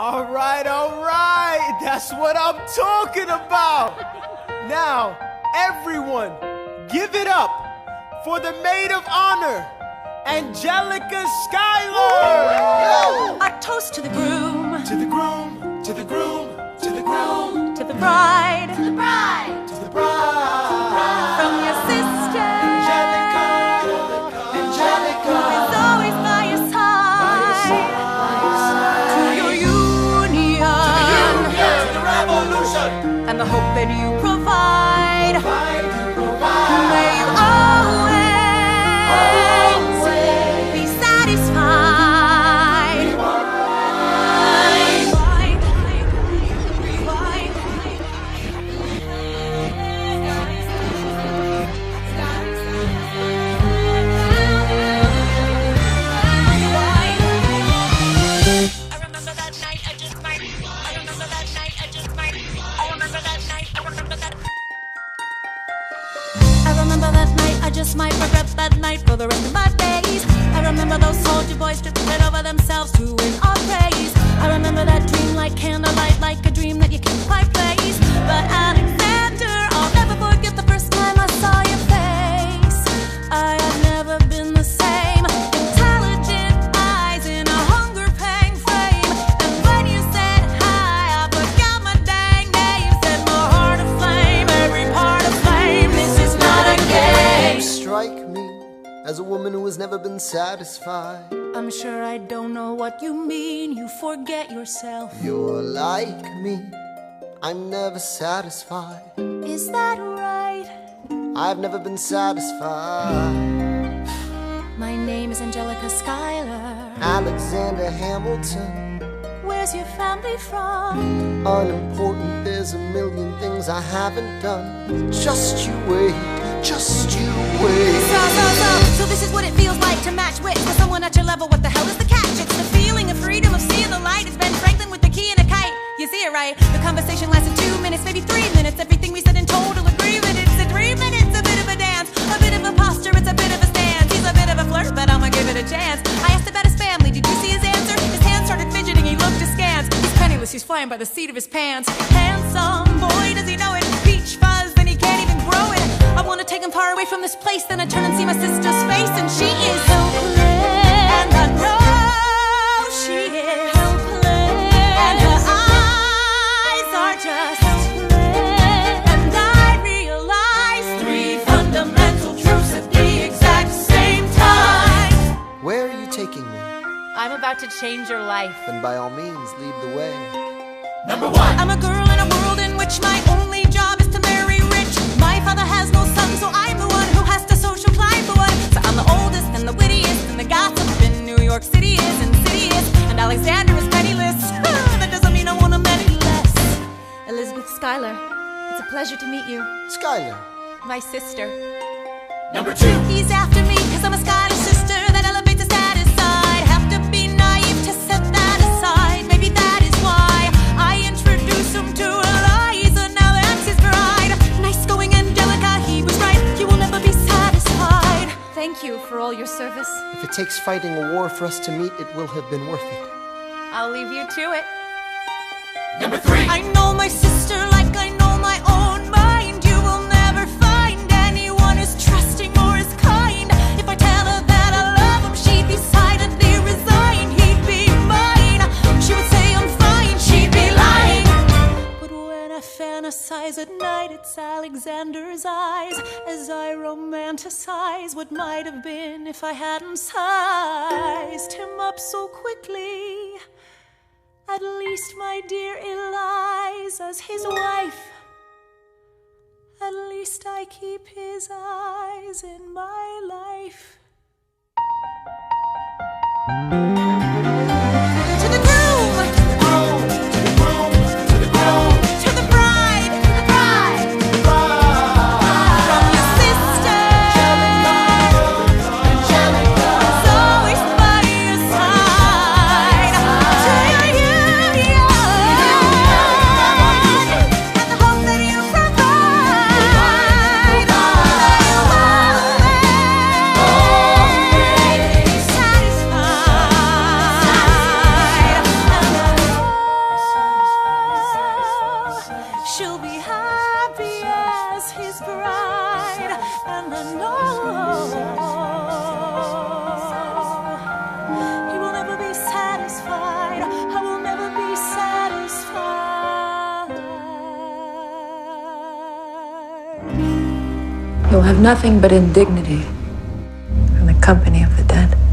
All right, that's what I'm talking about. Now, everyone, give it up for the maid of honor, Angelica Schuyler. Our toast to the groom, to the groom, to the groom, to the groom, to the bride, To the bride. to the bride. from your sister, Angelica, Angelica, who's always by your side, to your union, to the revolution. and the hope that you provide. Provide, May you always be satisfied. I remember that night, I just might. I remember that night, I just might. I remember that night, I remember that. I remember that night, I just might regret that night for the rest of my days. I remember those soldier boys tripping over themselves to win our praise. I remember that dream like candlelight, like a dream that you can't quite place. But Alexander, I'll never forget the first time I saw your face. I have never been the same. Intelligent eyes in a hunger-pang frame. And when you said hi, I forgot my dang name. Set my heart aflame, every part aflame. This is not a game. You strike me as a woman who has never been satisfied. I'm sure I don't know what you mean. You forget yourself. You're like me, I'm never satisfied. Is that right? I've never been satisfied. My name is Angelica Schuyler. Alexander Hamilton, Where's your family from? unimportant, there's a million things I haven't done. Just you wait, just you wait. So this is what it feels like to match wits with someone at your level. What the hell is the catch? It's the feeling of freedom, of seeing the light. It's Ben Franklin with the key and a kite. You see it right? The conversation lasted 2 minutes, maybe 3 minutes. Everything we said in total agreement. It's a 3 minutes, a bit of a dance, a bit of a posture, it's a bit of a stance. He's a bit of a flirt, but I'ma give it a chance. I asked about his family, did you see his answer? His hands started fidgeting, he looked askance. He's penniless, he's flying by the seat of his pants. Handsome, boy, does he know it? Peach fuzz, and he can't even grow it. I wanna take him far away from this place. Then I turn and see my sister's face, and she is helpless. And I know she is helpless. And her eyes are just helpless. And I realize 3 fundamental truths at the exact same time. Where are you taking me? I'm about to change your life. Then by all means, lead the way. Number one. I'm a girl in a world in which my only job is to marry rich. My father has no son, so I'm the one who has to social climb for one. So I'm the oldest and the wittiest, and the gossip in New York City is insidious. And Alexander is penniless. That doesn't mean I want him any less. Elizabeth Schuyler, it's a pleasure to meet you. Schuyler, My sister. Number two. He's after me, cause I'm a Schuyler sister. That elevates the status side. Have to be naive to set that aside. Maybe that is why I introduced him to Eliza. Now that's his bride. Nice going, Angelica, he was right. You will never be satisfied. Thank you for all your service. if it takes fighting a war for us to meet, it will have been worth it. I'll leave you to it. Number three. I know my sister like I know my own mind. You will never find anyone as trusting or as kind. If I tell her that I love him, she'd decidedly resign. He'd be mine. She would say I'm fine. She'd be lying. But when I fantasize at night, it's Alexander's eyes as I romanticize what might have been if I hadn't sized him up so quickly. At least, my dear Eliza's his wife. At least I keep his eyes in my life. To the groom! To the bride! From your sister! Who's always by your side. To your union! And the hope that you provide. May you always be satisfied. will have nothing but indignity from the company of the dead.